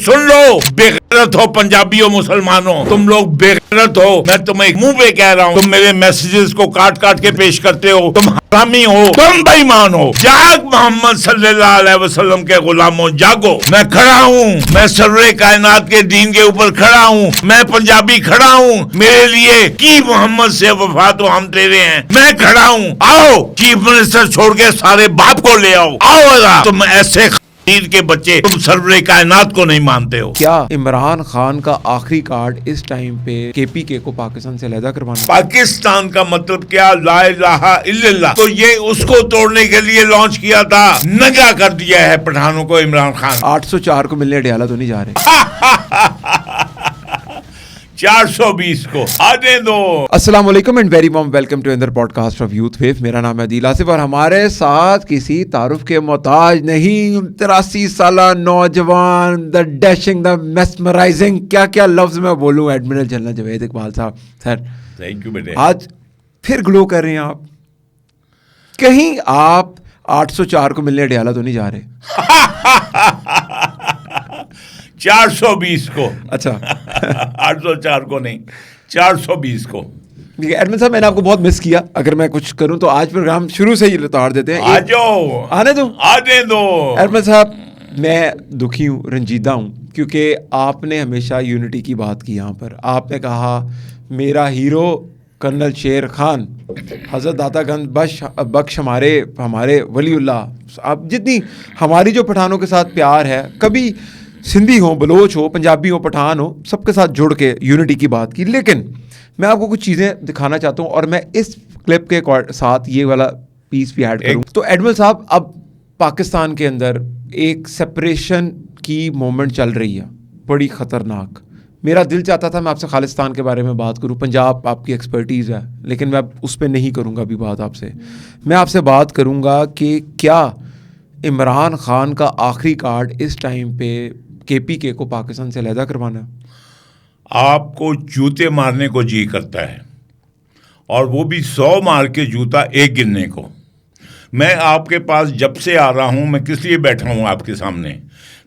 सुन लो, बेगैरत हो पंजाबी हो मुसलमानों, तुम लोग बेगैरत हो। मैं तुम्हें मुंह पे कह रहा हूँ, तुम मेरे मैसेजेस को काट काट के पेश करते हो, तुम हरामी हो, तुम बेईमान हो। जाग मोहम्मद सल्लल्लाहु अलैहि वसल्लम के गुलामों, जागो। मैं खड़ा हूँ, मैं सर्रे कायनात के दीन के ऊपर खड़ा हूँ, मैं पंजाबी खड़ा हूँ। मेरे लिए की मोहम्मद से वफा तो हम तेरे हैं। मैं खड़ा हूँ, आओ चीफ मिनिस्टर छोड़ के सारे बाप को ले आओ। आओ, तुम ऐसे के बच्चे, तुम सर्वरे कायनात को नहीं मानते हो। क्या इमरान खान का आखिरी कार्ड इस टाइम पे केपीके को पाकिस्तान से अलहदा करवाना? पाकिस्तान का मतलब क्या? ला इलाहा इल्लल्लाह। तो ये उसको तोड़ने के लिए लॉन्च किया था। नंगा कर दिया है पठानों को इमरान खान। 804 को मिलने अडियाला तो नहीं जा रहे। 420 को आने दो। अस्सलाम वालेकुम and very warm welcome to another podcast of Youth Wave. मेरा नाम है अदील आसिफ और हमारे साथ किसी तारुफ के मोहताज नहीं, 83 साला नौजवान, द डैशिंग, द मेस्मराइजिंग, क्या क्या लफ्ज मैं बोलूं, एडमिरल जनरल जवेद इकबाल साहब। सर थैंक यू बेटे। आज फिर ग्लो कर रहे हैं आप। कहीं आप 804 को मिलने अडियाला तो नहीं जा रहे? 420 को। अच्छा। 804 को नहीं, 420 को। एडमिन साहब, मैंने आपको बहुत मिस किया। अगर मैं कुछ करूं तो आज प्रोग्राम शुरू से ही उतार देते हैं। आ जाओ, आने दो, आने दो। एडमिन साहब, मैं दुखी हूँ, रंजीदा हूँ, क्योंकि आपने हमेशा यूनिटी की बात की। यहाँ पर आपने कहा मेरा हीरो कर्नल शेर खान, हज़रत दातागंज बख्श हमारे वलीउल्लाह। आप जितनी हमारी जो पठानों के साथ प्यार है, कभी सिंधी हो, बलोच हो, पंजाबी हो, पठान हो, सबके साथ जुड़ के यूनिटी की बात की। लेकिन मैं आपको कुछ चीज़ें दिखाना चाहता हूँ और मैं इस क्लिप के साथ ये वाला पीस भी ऐड करूँ। तो एडमिरल साहब, अब पाकिस्तान के अंदर एक सेपरेशन की मोमेंट चल रही है, बड़ी ख़तरनाक। मेरा दिल चाहता था मैं आपसे खालिस्तान के बारे में बात करूं, पंजाब आपकी एक्सपर्टीज़ है, लेकिन मैं उस पर नहीं करूंगा अभी बात आपसे। मैं आपसे बात करूंगा कि क्या इमरान खान का आखिरी कार्ड इस टाइम पे केपीके को पाकिस्तान से अलहदा करवाना है? आपको जूते मारने को जी करता है, और वो भी 100 मार के जूता एक गिनने को। मैं आपके पास जब से आ रहा हूँ, मैं किस लिए बैठा हूँ आपके सामने?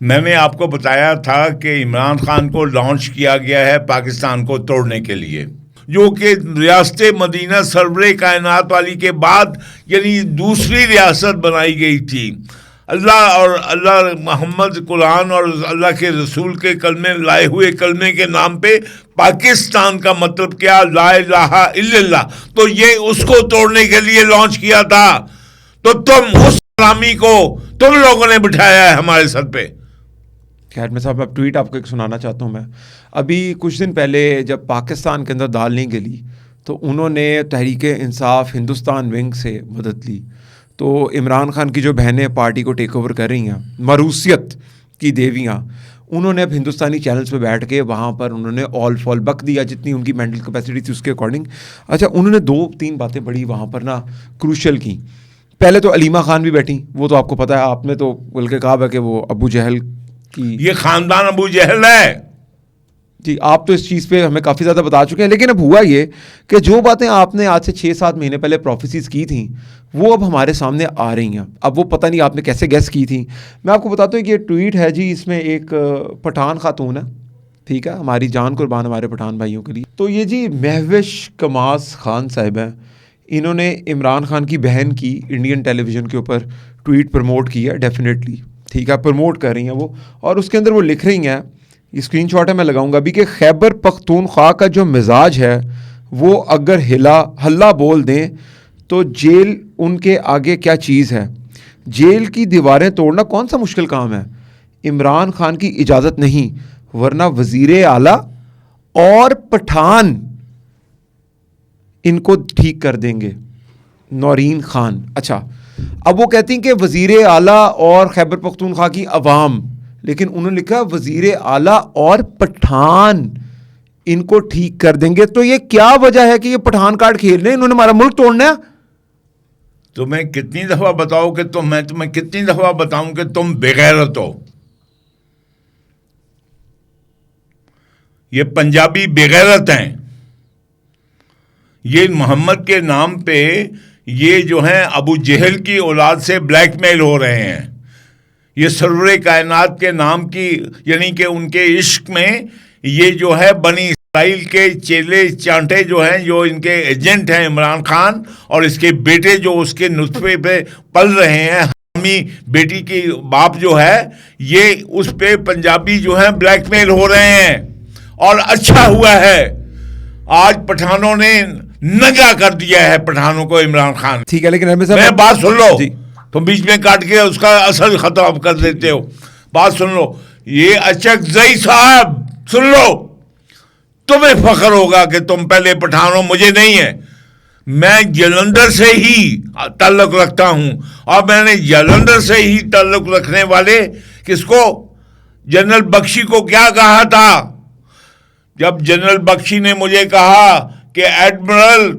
मैंने आपको बताया था कि इमरान खान को लॉन्च किया गया है पाकिस्तान को तोड़ने के लिए, जो कि रियासत मदीना सरवरे कायनात वाली के बाद यानी दूसरी रियासत बनाई गई थी। अल्लाह और अल्लाह मोहम्मद कुरान और अल्लाह के रसूल के कलमे लाए हुए कलमे के नाम पे पाकिस्तान का मतलब क्या? ला इलाहा इल्लल्लाह। तो ये उसको तोड़ने के लिए लॉन्च किया था। तो तुम उस सलामी को तुम लोगों ने बिठाया है हमारे सर पे। खैर में साहब, मैं ट्वीट आपको एक सुनाना चाहता हूँ। मैं अभी कुछ दिन पहले जब पाकिस्तान के अंदर दाल नहीं गली तो उन्होंने तहरीक इंसाफ हिंदुस्तान विंग से मदद ली। तो इमरान खान की जो बहनें पार्टी को टेक ओवर कर रही हैं, मरूसियत की देवियाँ, उन्होंने अब हिंदुस्तानी चैनल्स पे बैठ के वहाँ पर उन्होंने ऑल फॉल बक दिया जितनी उनकी मेंटल कैपेसिटी थी उसके अकॉर्डिंग। अच्छा, उन्होंने 2-3 बातें बड़ी वहाँ पर ना क्रूशल की। पहले तो अलीमा खान भी बैठी, वो तो आपको पता है, आपने तो बल्कि कहा है कि वो अबू जहल की, ये खानदान अबू जहल है जी। आप तो इस चीज़ पे हमें काफ़ी ज़्यादा बता चुके हैं, लेकिन अब हुआ ये कि जो बातें आपने आज से 6-7 महीने पहले प्रोफेसीज की थी वो अब हमारे सामने आ रही हैं। अब वो पता नहीं आपने कैसे गेस की थी। मैं आपको बताता हूँ कि ये ट्वीट है जी, इसमें एक पठान खातून है, ठीक है, हमारी जान कुर्बान हमारे पठान भाइयों के लिए। तो ये जी महविश कमास खान साहिब हैं, इन्होंने इमरान खान की बहन की इंडियन टेलीविज़न के ऊपर ट्वीट प्रमोट की है। डेफिनेटली ठीक है, प्रमोट कर रही हैं वो, और उसके अंदर वो लिख रही हैं, ये स्क्रीनशॉट है, मैं लगाऊंगा अभी, कि खैबर पख्तूनख्वा का जो मिजाज है वो अगर हल्ला बोल दें तो जेल उनके आगे क्या चीज़ है। जेल की दीवारें तोड़ना कौन सा मुश्किल काम है। इमरान खान की इजाज़त नहीं, वरना वज़ीर आला और पठान इनको ठीक कर देंगे। नौरीन खान। अच्छा, अब वो कहती हैं कि वज़ीर आला और खैबर पख्तूनख्वा की अवाम, लेकिन उन्होंने लिखा वज़ीर आला और पठान इनको ठीक कर देंगे। तो ये क्या वजह है कि ये पठान कार्ड खेल रहे हैं, इन्होंने हमारा मुल्क तोड़ना है? तुम्हें कितनी दफा बताओ कि मैं तुम्हें कितनी दफा बताऊं कि तुम बेगैरत हो। ये पंजाबी बेगैरत हैं। ये मोहम्मद के नाम पे ये जो हैं अबू जहल की औलाद से ब्लैकमेल हो रहे हैं। ये सरवरे कायनात के नाम की, यानी कि उनके इश्क में ये जो है बनी इसराइल के चेले चांटे जो हैं, जो इनके एजेंट हैं इमरान खान और इसके बेटे जो उसके नुस्खे पे पल रहे हैं, हमी बेटी की बाप जो है, ये उस पे पंजाबी जो है ब्लैकमेल हो रहे हैं। और अच्छा हुआ है आज पठानों ने नंगा कर दिया है पठानों को इमरान खान। ठीक है, लेकिन मैं बात सुन लो, तुम बीच में काट के उसका असर खत्म कर देते हो। बात सुन लो, ये अचकजई साहब सुन लो, तुम्हें फख्र होगा कि तुम पहले पठान हो, मुझे नहीं है। मैं जलंधर से ही ताल्लुक रखता हूं और मैंने जलंधर से ही ताल्लुक रखने वाले किसको, जनरल बख्शी को क्या कहा था जब जनरल बख्शी ने मुझे कहा कि एडमिरल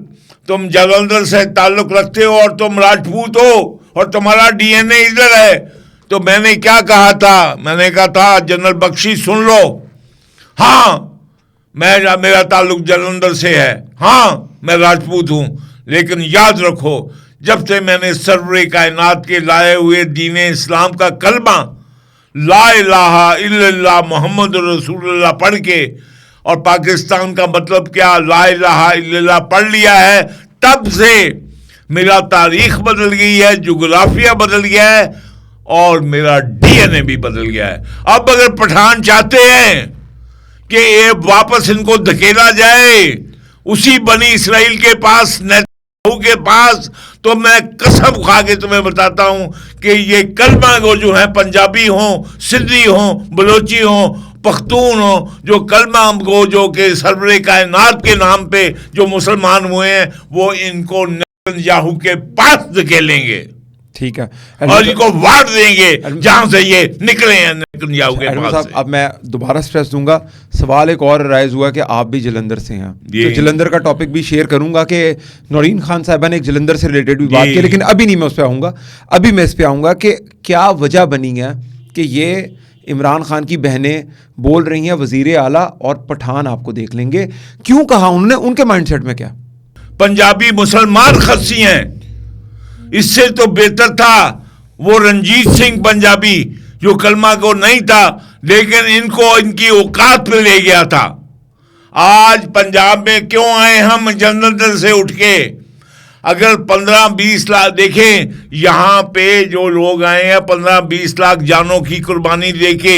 तुम जलंधर से ताल्लुक रखते हो और तुम राजपूत हो और तुम्हारा डीएनए इधर है, तो मैंने क्या कहा था, मैंने कहा था जनरल बख्शी सुन लो, हाँ मेरा ताल्लुक जलंधर से है, हाँ मैं राजपूत हूं, लेकिन याद रखो जब से मैंने सरवरे कायनात के लाए हुए दीन इस्लाम का कलमा ला इलाहा इल्लल्लाह मोहम्मद रसूलुल्लाह पढ़ के, और पाकिस्तान का मतलब क्या ला इलाहा इल्लल्लाह पढ़ लिया है, तब से मेरा तारीख बदल गई है, जुग्राफिया बदल गया है और मेरा डीएनए भी बदल गया है। अब अगर पठान चाहते हैं कि ये वापस इनको धकेला जाए उसी बनी इसराइल के पास, नेतन्याहू के पास, तो मैं कसम खा के तुम्हें बताता हूं कि ये कलमा को जो है पंजाबी हो, सिंधी हो, बलोची हो, पख्तून हो, जो कलमा को जो कि सरवरे कायनात के नाम पे जो मुसलमान हुए हैं, वो इनको नेतन्याहू के पास धकेलेंगे। ठीक है, और इनको वार देंगे जहां से ये निकले हैं नेतन्याहू के पास से। अब मैं दोबारा स्ट्रेस दूंगा, सवाल एक और राइज हुआ कि आप भी जलंधर से हैं, तो जलंधर का टॉपिक भी शेयर करूंगा कि नौरीन खान साहिबा ने एक जलंधर से रिलेटेड भी बात की, लेकिन अभी नहीं मैं उस पर आऊंगा। अभी मैं इस पर आऊंगा कि क्या वजह बनी है कि ये इमरान खान की बहनें बोल रही हैं वजीर आला और पठान आपको देख लेंगे, क्यों कहा उन्होंने, उनके माइंडसेट में क्या? पंजाबी मुसलमान खस्सी हैं, इससे तो बेहतर था वो रंजीत सिंह पंजाबी जो कलमा को नहीं था लेकिन इनको इनकी औकात पे ले गया था। आज पंजाब में क्यों आए हम जलंधर से उठ के? अगर 15-20 लाख देखें, यहाँ पे जो लोग आए हैं 15-20 लाख जानों की कुर्बानी देके,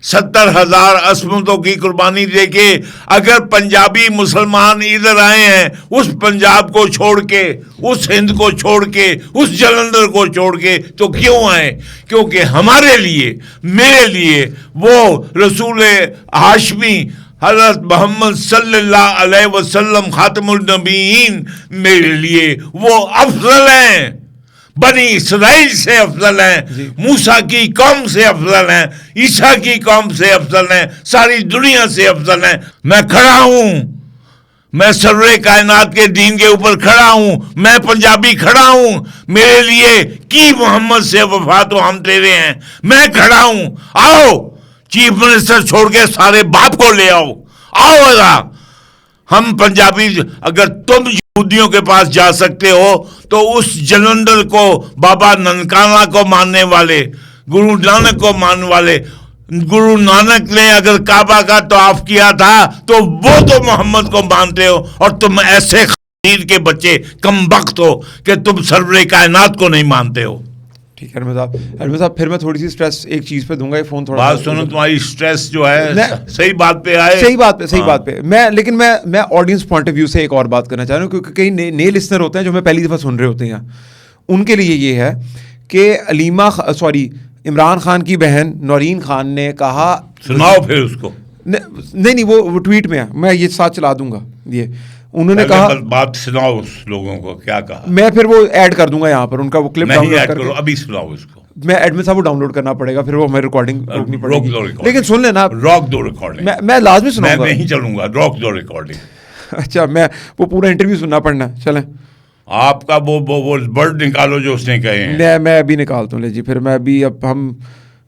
70,000 अस्मतों की कुर्बानी देके, अगर पंजाबी मुसलमान इधर आए हैं उस पंजाब को छोड़ के, उस हिंद को छोड़ के, उस जलंधर को छोड़ के, तो क्यों आए? क्योंकि हमारे लिए, मेरे लिए वो रसूल हाशमी हज़रत मोहम्मद सल्लल्लाहु अलैहि वसल्लम खातमुल नबीयीन मेरे लिए वो अफजल हैं, बनी इसराइल से अफजल हैं, मूसा की कौम से अफजल हैं, ईसा की कौम से अफजल हैं, सारी दुनिया से अफजल हैं। मैं खड़ा हूं, मैं सरवरे कायनात के दीन के ऊपर खड़ा हूं, मैं पंजाबी खड़ा हूं, मेरे लिए की मोहम्मद से वफा तो हम तेरे हैं, मैं खड़ा हूं। आओ चीफ मिनिस्टर छोड़ के सारे बाप को ले आओ, आओ हम पंजाबी, अगर तुम यहूदियों के पास जा सकते हो तो उस जलंधर को, बाबा ननकाना को मानने वाले, गुरु नानक को मानने वाले, गुरु नानक ने अगर काबा का तवाफ किया था तो वो तो मोहम्मद को मानते हो, और तुम ऐसे खमीर के बच्चे कमबख्त हो कि तुम सरवरे कायनात को नहीं मानते हो। ठीक है अरविंद साहब, फिर मैं थोड़ी सी स्ट्रेस एक चीज़ पे दूंगा, ये फोन थोड़ा बात सुनो, तुम्हारी स्ट्रेस जो है सही बात पे आए, सही बात पे मैं ऑडियंस पॉइंट ऑफ व्यू से एक और बात करना चाह रहा हूँ, क्योंकि कई नए लिसनर होते हैं जो मैं पहली दफ़ा सुन रहे होते हैं, उनके लिए ये है कि इमरान खान की बहन नौरीन खान ने कहा, सुनाओ फिर उसको। नहीं वो ट्वीट में है, मैं ये साथ चला दूंगा। ये उन्होंने कहा, बात सुनाओ उस लोगों को क्या कहा, मैं फिर वो ऐड कर दूंगा यहाँ पर, उनका वो क्लिप नहीं ऐड करो, अभी सुनाओ इसको। मैं एडमिन साहब को डाउनलोड करना पड़ेगा, फिर वो हमें रिकॉर्डिंग रोकनी पड़ेगी, लेकिन सुन लेना, रॉक दो रिकॉर्डिंग, मैं लाजमी सुनाऊंगा, मैं नहीं चलूंगा, रॉक दो रिकॉर्डिंग। अच्छा, मैं वो पूरा इंटरव्यू सुनना पड़ना, चलें आपका वो वर्ड निकालो जो उसने कहे हैं। मैं अभी निकालता हूँ, ले जी, फिर मैं अभी, अब हम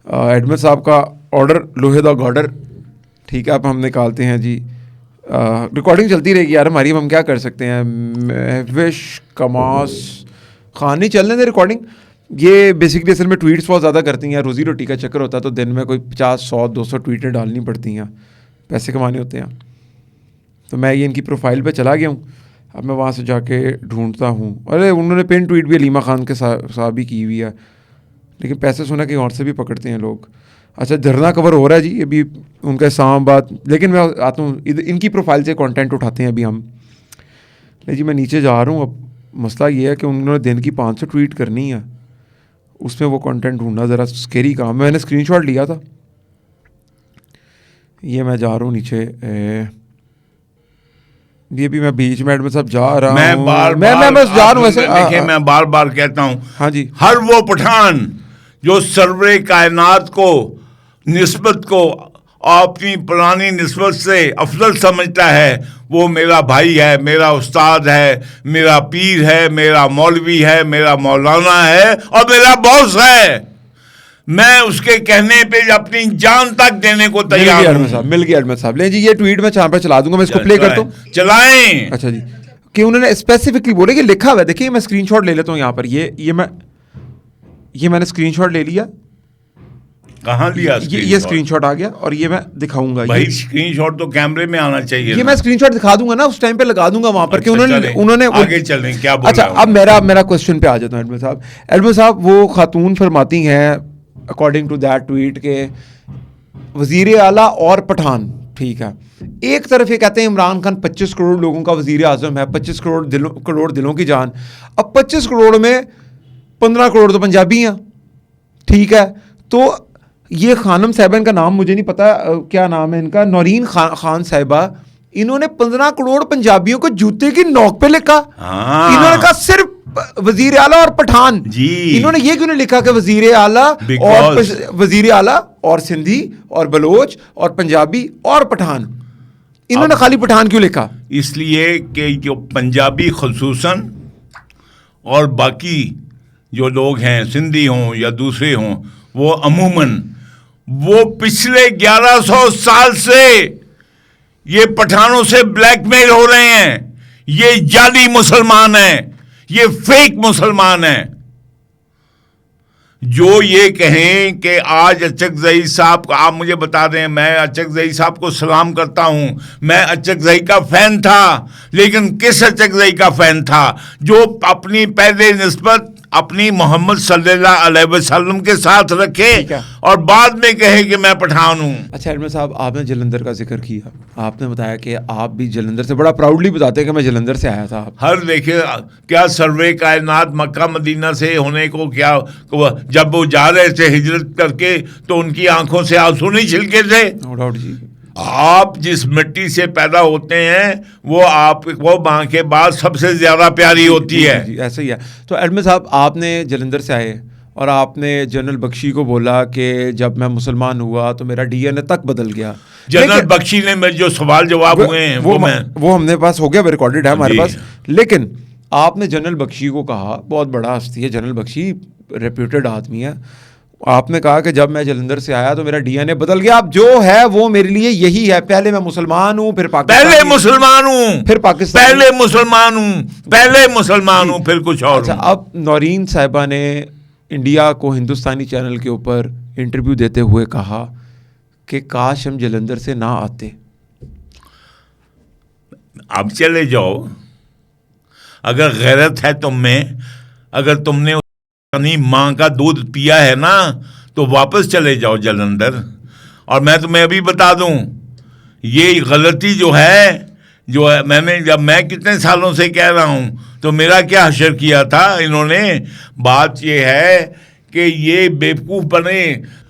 एडमिन साहब का ऑर्डर, लोहे दा ऑर्डर, ठीक है, अब हम निकालते हैं जी। रिकॉर्डिंग चलती रहेगी यार हमारी, हम क्या कर सकते हैं। महविश कमास खान नहीं चलने दे रिकॉर्डिंग, ये बेसिकली असल में ट्वीट्स बहुत ज़्यादा करती हैं, रोज़ी रोटी का चक्कर होता है, तो दिन में कोई 50, 100, 200 ट्वीटें डालनी पड़ती हैं, पैसे कमाने होते हैं। तो मैं ये इनकी प्रोफाइल पे चला गया हूँ, अब मैं वहाँ से जाके ढूंढता हूँ। अरे उन्होंने पिन ट्वीट भी अलीमा खान के साथ भी की हुई है, लेकिन पैसे सुना कहीं और से भी पकड़ते हैं लोग। अच्छा, धरना कवर हो रहा है जी अभी उनका इस्लामाबाद, लेकिन मैं आता हूँ इनकी प्रोफाइल से कंटेंट उठाते हैं अभी हम। नहीं जी, मैं नीचे जा रहा हूँ। अब मसला ये है कि उन्होंने दिन की 500 ट्वीट करनी है, उसमें वो कंटेंट ढूंढना ज़रा स्केरी काम। मैंने स्क्रीनशॉट लिया था, ये मैं जा रहा हूँ नीचे। ये भी मैं बीच में एडमिन साहब जा रहा हूँ, मैं बस जा रहा हूँ वैसे। देखिए, मैं बार बार कहता हूँ, हाँ जी, हर वो पठान जो सर्वरे कायनात को निस्बत को अपनी पुरानी निस्बत से अफजल समझता है, वो मेरा भाई है, मेरा उस्ताद है, मेरा पीर है, मेरा मौलवी है, मेरा मौलाना है और मेरा बॉस है। मैं उसके कहने पे अपनी जान तक देने को तैयार हूं। मिल गया एडमिन साहब। ले जी, ये ट्वीट मैं यहाँ पे चला दूंगा, मैं इसको प्ले करता हूँ। चलाएं। अच्छा जी, कि उन्होंने स्पेसिफिकली बोले कि लिखा हुआ है, देखिए मैं स्क्रीनशॉट ले लेता हूँ यहाँ पर। ये मैंने स्क्रीनशॉट ले लिया। कहाँ लिया? ये स्क्रीनशॉट आ गया और ये मैं दिखाऊंगा। भाई स्क्रीनशॉट तो कैमरे में आना चाहिए। ये मैं स्क्रीनशॉट दिखा दूंगा ना, उस टाइम पे लगा दूंगा वहां पर कि उन्होंने आगे चलें, क्या बोल अच्छा, अब मेरा क्वेश्चन पे आ जाता हूँ एडमिन साहब। एडमिन साहब, वो खातून फरमाती हैं अकॉर्डिंग टू दैट ट्वीट के वजीर आला और पठान, ठीक है। एक तरफ ये कहते हैं इमरान खान 25 करोड़ लोगों का वजीर आजम है, 25 करोड़ दिलों की जान। अब 25 करोड़ में 15 करोड़ तो पंजाबी हैं, ठीक है। तो ये खानम साहिबा, इनका नाम मुझे नहीं पता क्या नाम है इनका, नौरीन खान साहिबा, इन्होंने 15 करोड़ पंजाबियों को जूते की नोक पे लिखा। इन्होंने कहा सिर्फ वजीर आला और पठान जी। इन्होंने ये क्यों नहीं लिखा कि वजीर आला और सिंधी और बलोच और पंजाबी और पठान? इन्होंने खाली पठान क्यों लिखा? इसलिए कि जो पंजाबी खुसूसन और बाकी जो लोग हैं, सिंधी हों या दूसरे हों, वो अमूमन वो पिछले 1100 साल से ये पठानों से ब्लैकमेल हो रहे हैं। ये जाली मुसलमान हैं, ये फेक मुसलमान हैं। जो ये कहें कि आज अचकज़ई साहब, आप मुझे बता दें, मैं अचकज़ई साहब को सलाम करता हूं, मैं अचकज़ई का फैन था, लेकिन किस अचकज़ई का फैन था? जो अपनी पहले निस्बत अपनी मोहम्मद सल्लल्लाहु अलैहि वसल्लम के साथ रखे और बाद में कहे कि मैं पठान हूं। अच्छा एडमिन साहब, आपने जलंधर का जिक्र किया, आपने बताया कि आप भी जलंधर से, बड़ा प्राउडली बताते हैं कि मैं जलंधर से आया था। हर देखिए क्या सर्वे कायनात मक्का मदीना से होने को, क्या जब वो जा रहे थे हिजरत करके तो उनकी आंखों से आंसू नहीं छिलके थे। नो डाउट जी। आप जिस मिट्टी से पैदा होते हैं वो माँ के बाद सबसे ज्यादा प्यारी होती है। जी, ऐसा ही है। तो एडमिन साहब, आपने जलंधर से आए और आपने जनरल बख्शी को बोला कि जब मैं मुसलमान हुआ तो मेरा डीएनए तक बदल गया। जनरल बख्शी ने मेरे जो सवाल जवाब हुए हैं वो हमने पास हो गया, रिकॉर्डेड है हमारे पास। लेकिन आपने जनरल बख्शी को कहा, बहुत बड़ा हस्ती है जनरल बख्शी, रेप्यूटेड आदमी है, आपने कहा कि जब मैं जलंधर से आया तो मेरा डीएनए बदल गया, अब जो है वो मेरे लिए यही है, पहले मैं मुसलमान हूं, फिर पाकिस्तान, पहले मुसलमान हूं, फिर पाकिस्तान, पहले मुसलमान हूं, पहले मुसलमान हूं, फिर कुछ और। अच्छा, अब नौरीन साहिबा ने इंडिया को हिंदुस्तानी चैनल के ऊपर इंटरव्यू देते हुए कहा कि काश हम जलंधर से ना आते। अब चले जाओ, अगर गैरत है तुम में, अगर तुमने अपनी माँ का दूध पिया है ना, तो वापस चले जाओ जलंधर। और मैं तुम्हें अभी बता दूं, ये गलती जो है मैं कितने सालों से कह रहा हूं, तो मेरा क्या हशर किया था इन्होंने। बात ये है कि ये बेवकूफ बने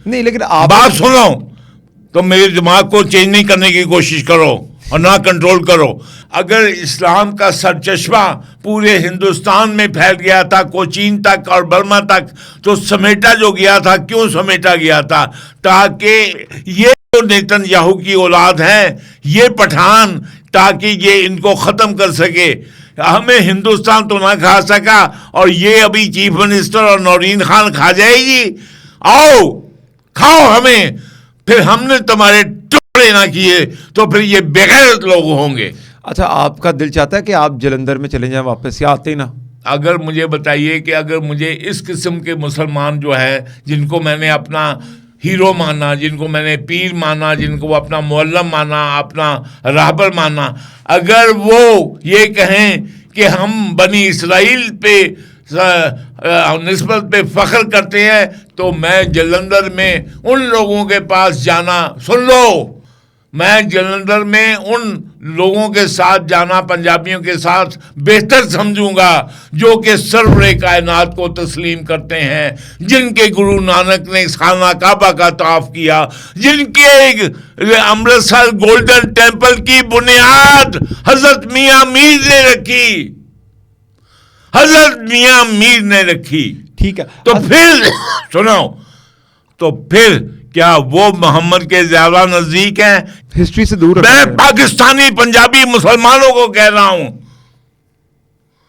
नहीं, लेकिन आप बात सुनो, तो मेरे दिमाग को चेंज नहीं करने की कोशिश करो और ना कंट्रोल करो। अगर इस्लाम का सरचश्मा पूरे हिंदुस्तान में फैल गया था, कोचीन तक और बर्मा तक, तो समेटा जो गया था, क्यों समेटा गया था? ताकि ये जो नेतन्याहू की औलाद है, ये पठान, ताकि ये इनको ख़त्म कर सके। हमें हिंदुस्तान तो ना खा सका और ये अभी चीफ मिनिस्टर और नौरीन खान खा जाएगी। आओ खाओ हमें, फिर हमने तुम्हारे टुकड़े ना किए तो फिर ये बेगैरत लोग होंगे। अच्छा, आपका दिल चाहता है कि आप जलंधर में चले जाएं वापस, या आते ही ना? अगर मुझे बताइए कि अगर मुझे इस किस्म के मुसलमान जो है, जिनको मैंने अपना हीरो माना, जिनको मैंने पीर माना, जिनको अपना मुअल्लम माना, अपना रहबर माना, अगर वो ये कहें कि हम बनी इसराइल पे निस्बत पे फख्र करते हैं, तो मैं जलंधर में उन लोगों के पास जाना, सुन लो, मैं जलंधर में उन लोगों के साथ जाना, पंजाबियों के साथ बेहतर समझूंगा जो कि सरवरे कायनात को तस्लीम करते हैं, जिनके गुरु नानक ने खाना काबा का तवाफ किया, जिनके अमृतसर गोल्डन टेम्पल की बुनियाद हजरत मियां मीर ने रखी, हजरत मियां मीर ने रखी। ठीक है, तो फिर सुनो, तो फिर क्या वो मोहम्मद के ज्यादा नजदीक हैं? हिस्ट्री से दूर मैं पाकिस्तानी पंजाबी मुसलमानों को कह रहा हूं,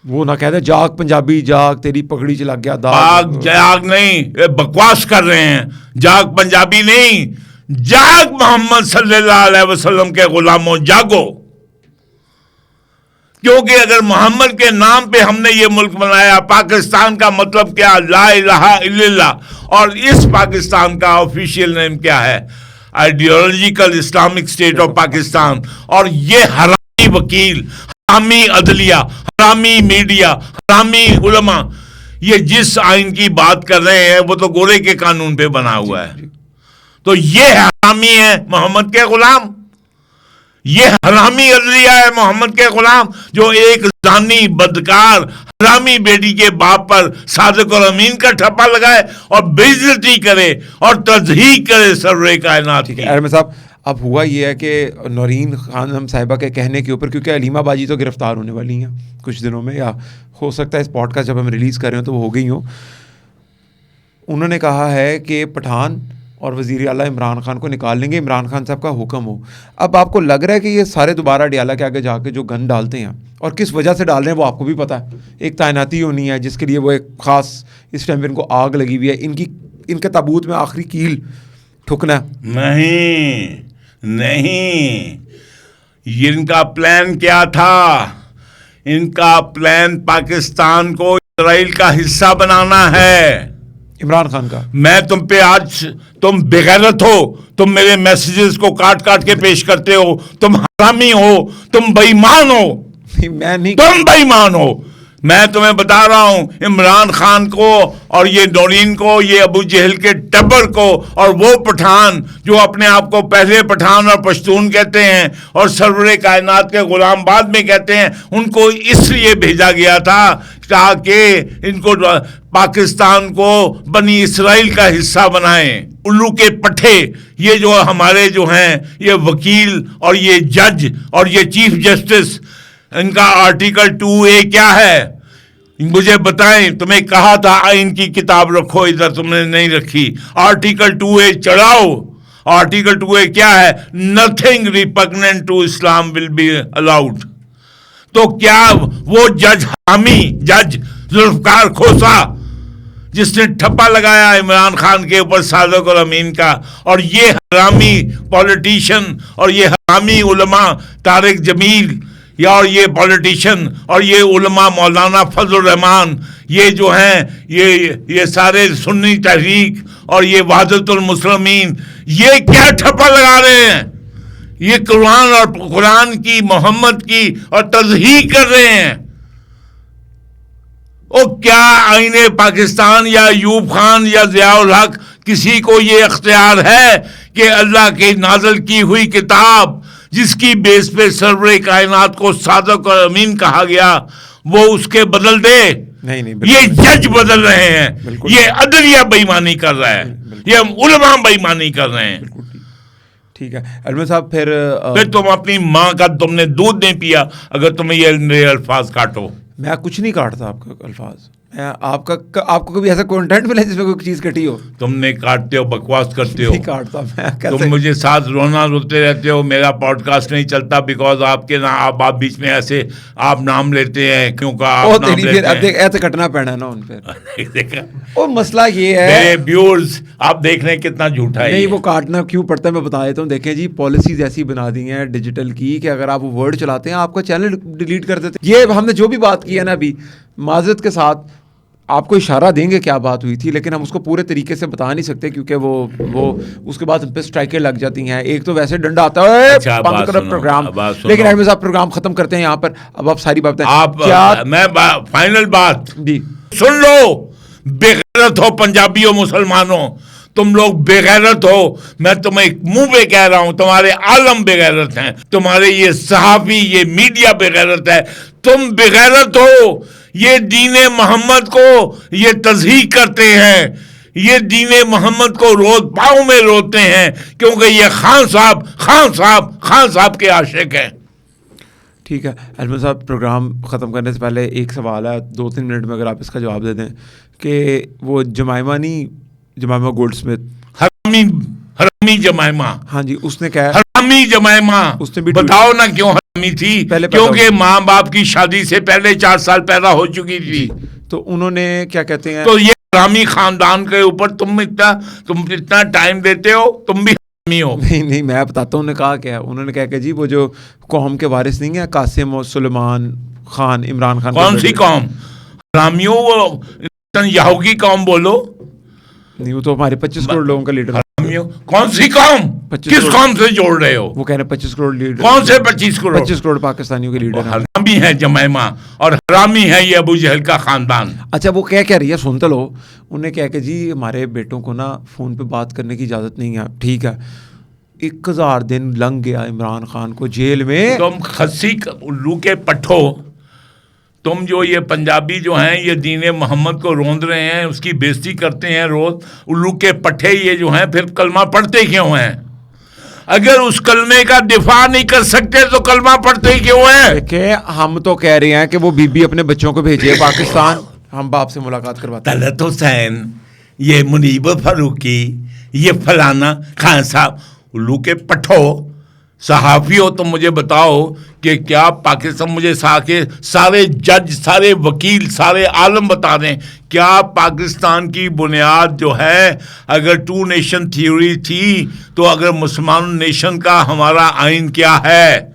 वो ना कहते जाग पंजाबी जाग, तेरी पगड़ी च लग गया दाग। जाग नहीं, ये बकवास कर रहे हैं। जाग पंजाबी नहीं, जाग मोहम्मद सल्लल्लाहु अलैहि वसल्लम के गुलामों, जागो। क्योंकि अगर मोहम्मद के नाम पे हमने ये मुल्क बनाया, पाकिस्तान का मतलब क्या? ला इलाहा इल्लल्लाह। और इस पाकिस्तान का ऑफिशियल नेम क्या है? Ideological Islamic state of Pakistan. और ये हरामी वकील, हरामी अदलिया, हरामी मीडिया, हरामी उलमा, ये जिस आइन की बात कर रहे हैं वो तो गोरे के कानून पे बना हुआ है। तो ये हरामी है मोहम्मद के गुलाम, ये हरामी अदलिया है मोहम्मद के गुलाम, जो एक जानी बदकार हरामी बेटी के बाप पर सादिक और अमीन का ठप्पा लगाए और बेइज्जती करे और तज़हीक करे सरवरे कायनात की। अहमद साहब, अब हुआ ये है कि नौरीन खानम साहिबा के कहने के ऊपर, क्योंकि अलीमा बाजी तो गिरफ्तार होने वाली हैं कुछ दिनों में, या हो सकता है इस पॉडकास्ट जब हम रिलीज़ कर रहे हो तो वो हो गई हो, उन्होंने कहा है कि पठान और वज़ीर आला इमरान खान को निकाल लेंगे, इमरान खान साहब का हुक्म हो। अब आपको लग रहा है कि ये सारे दोबारा अडियाला के आगे जाके जो गन डालते हैं, और किस वजह से डाल रहे हैं वो आपको भी पता है, एक तैनाती होनी है जिसके लिए वो एक ख़ास, इस टाइम इनको आग लगी हुई है, इनके ताबूत में आखिरी कील ठुकना। नहीं, इनका प्लान क्या था? इनका प्लान पाकिस्तान को इजराइल का हिस्सा बनाना है, इमरान खान का। मैं तुम पे आज, तुम बेगैरत हो, तुम मेरे मैसेजेस को काट काट के पेश करते हो, तुम हरामी हो, तुम बेईमान हो। मैं नहीं, तुम बेईमान हो। मैं तुम्हें बता रहा हूं, इमरान खान को और ये नौरीन को, ये अबू जहल के टब्बर को, और वो पठान जो अपने आप को पहले पठान और पश्तून कहते हैं और सरवरे कायनात के गुलाम बाद में कहते हैं, उनको इसलिए भेजा गया था ताकि इनको पाकिस्तान को बनी इसराइल का हिस्सा बनाएं। उल्लू के पट्टे, ये जो हमारे जो हैं ये वकील और ये जज और ये चीफ जस्टिस, इनका आर्टिकल 2A क्या है मुझे बताएं। तुम्हें कहा था आइन की किताब रखो, इधर तुमने नहीं रखी। आर्टिकल 2A चढ़ाओ। आर्टिकल 2A क्या है? Nothing repugnant to Islam will be allowed. तो क्या वो जज हामी, जज जुल्फकार खोसा, जिसने ठप्पा लगाया इमरान खान के ऊपर सादिक और अमीन का, और ये हरामी पॉलिटिशियन और ये हरामी उलमा तारिक जमील, या और ये पॉलिटिशियन और ये उलमा मौलाना फजल रहमान, ये जो हैं ये सारे सुन्नी तहरीक और ये वहदतुल मुस्लिमीन, ये क्या ठप्पा लगा रहे हैं? ये कुरान और कुरान की, मोहम्मद की और तज़हीक कर रहे हैं। ओ क्या आईने पाकिस्तान या अयूब खान या ज़ियाउल हक किसी को ये अख्तियार है कि अल्लाह की नाज़िल की हुई किताब जिसकी बेस पे सरवरे कायनात को सादिक और अमीन कहा गया, वो उसके बदल दे? नहीं, ये जज बदल रहे हैं, ये अदलिया बेईमानी कर रहा है, ये उलमा बेईमानी कर रहे हैं। ठीक है अहमद साहब, फिर तुम अपनी माँ का तुमने दूध नहीं पिया अगर तुम्हें ये मेरे अल्फाज काटो। मैं कुछ नहीं काटता आपका अल्फाज, मैं आपको कभी ऐसा कंटेंट मिला जिसमें कोई चीज़ कटी हो? तुमने काटते हो, बकवास करते हो। नहीं काटता मैं, कैसे? तुम मुझे साथ रोते रहते हो, मेरा पॉडकास्ट नहीं चलता बिकॉज आपके ना आप बीच में ऐसे आप नाम लेते हैं, क्योंकि आप नाम लेते हैं। ऐसे कटना पड़ना ना उन पर। देखा, और मसला ये है, मेरे व्यूअर्स आप देख रहे हैं कितना झूठा है। नहीं वो काटना क्यों पड़ता है मैं बता देता हूँ। देखें जी, पॉलिसीज ऐसी बना दी हैं डिजिटल की कि अगर आप वो वर्ड चलाते हैं आपका चैनल डिलीट कर देते हैं। ये हमने जो भी बात की है ना अभी, माजरत के साथ आपको इशारा देंगे क्या बात हुई थी, लेकिन हम उसको पूरे तरीके से बता नहीं सकते क्योंकि वो उसके बाद हम पे स्ट्राइकें लग जाती हैं। एक तो वैसे डंडा आता है अच्छा, बंद करो प्रोग्राम, बात सुनो। लेकिन एडमिन साहब प्रोग्राम खत्म करते हैं यहाँ पर। अब आप सारी बातें आप क्या मैं फाइनल बात जी सुन लो। बेगैरत हो पंजाबियों मुसलमानों, तुम लोग बेगैरत हो। मैं तुम्हें मुंह पे कह रहा हूं, तुम्हारे आलम बेगैरत हैं, तुम्हारे ये सहाफी ये मीडिया बेगैरत है, तुम बेगैरत हो। ये दीने मोहम्मद को ये तज़हीक करते हैं, ये दीने मोहम्मद को रोज पाँव में रोते हैं क्योंकि ये खान साहब के आशिक हैं। ठीक है अहमद साहब, प्रोग्राम ख़त्म करने से पहले एक सवाल है, 2-3 मिनट में अगर आप इसका जवाब दे दें कि वो जमाइमा गोल्डस्मिथ, हरामी जमाइमा, हाँ जी, उसने क्या हरामी जमाइमा, उसने भी बताओ ना क्यों हरामी थी? क्योंकि माँ बाप की शादी से पहले 4 साल पैदा हो चुकी थी। तो उन्होंने क्या कहते हैं, तो ये हरामी खानदान के ऊपर तुम इतना टाइम देते हो, तुम भी हरामी हो। नहीं मैं बताता हूँ उन्होंने कहा क्या है। उन्होंने कहा कि जी वो जो कौम के वारिस नहीं है कासिम और सुलेमान खान, इमरान खान, कौन सी कौम? हरामियों, वो याहू की कौम बोलो। नहीं वो तो हमारे 25 करोड़ लोगों का लीडर। कौन सी कौम? किस कौम से जोड़ रहे हो? वो कह रहे 25 करोड़ लीडर। कौन से 25 करोड़? 25 करोड़ पाकिस्तानियों के लीडर। हरामी है जमाइमा और हरामी है ये अबू जहल का खानदान। अच्छा वो क्या कह रही है सुन तो लो। उन्हें क्या कि जी हमारे बेटों को ना फ़ोन पे बात करने की इजाज़त नहीं है। ठीक है, 1000 दिन लंघ गया इमरान खान को जेल में। तुम खस्सी उल्लू के पट्ठो, तुम जो ये पंजाबी जो हैं ये दीने मोहम्मद को रोंद रहे हैं, उसकी बेइज्जती करते हैं रोज, उल्लू के पट्ठे ये जो हैं, फिर कलमा पढ़ते क्यों हैं? अगर उस कलमे का दिफा नहीं कर सकते तो कलमा पढ़ते क्यों हैं? देखिए हम तो कह रहे हैं कि वो बीबी अपने बच्चों को भेजिए पाकिस्तान, हम बाप से मुलाकात करवाते हैं। तलत हुसैन, ये मुनीब फारूकी, ये फलाना खान साहब, उल्लू के पट्ठो सहाफ़ी हो तो मुझे बताओ कि क्या पाकिस्तान, मुझे सारे जज, सारे वकील, सारे आलम बता दें, क्या पाकिस्तान की बुनियाद जो है अगर 2 नेशन थ्योरी थी तो अगर मुसलमान नेशन का हमारा आइन क्या है?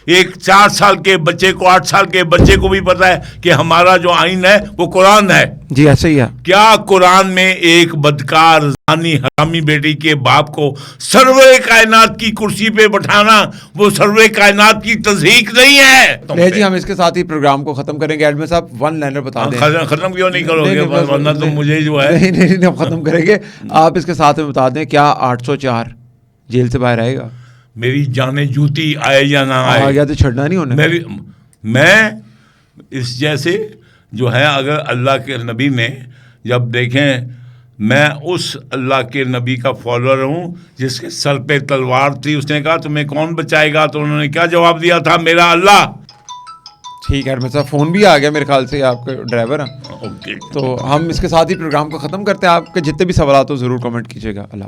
एक 4 साल के बच्चे को, 8 साल के बच्चे को भी पता है कि हमारा जो आइन है वो कुरान है। जी ऐसे ही है। क्या कुरान में एक बदकार जानी हरामी बेटी के बाप को सर्वे कायनात की कुर्सी पे बैठाना वो सर्वे कायनात की तज़हीक नहीं है? जी हम इसके साथ ही प्रोग्राम को खत्म करेंगे। एडमिन साहब 1 लाइनर बता दें। खत्म क्यों नहीं करोगे? वरना तो मुझे जो है नहीं हम खत्म करेंगे। आप इसके साथ में बता दें क्या 804 जेल से बाहर आएगा? मेरी जाने जूती आए या ना आए, आ गया तो छड़ना नहीं होने। मैं इस जैसे जो है, अगर अल्लाह के नबी ने, जब देखें मैं उस अल्लाह के नबी का फॉलोअर हूँ जिसके सर पे तलवार थी, उसने कहा तुम्हें कौन बचाएगा? तो उन्होंने क्या जवाब दिया था? मेरा अल्लाह। ठीक है मेरे साथ फ़ोन भी आ गया मेरे ख्याल से, आपके ड्राइवर हैं। ओके, तो हम इसके साथ ही प्रोग्राम को ख़त्म करते हैं। आपके जितने भी सवाल हो ज़रूर कमेंट कीजिएगा। अल्लाह।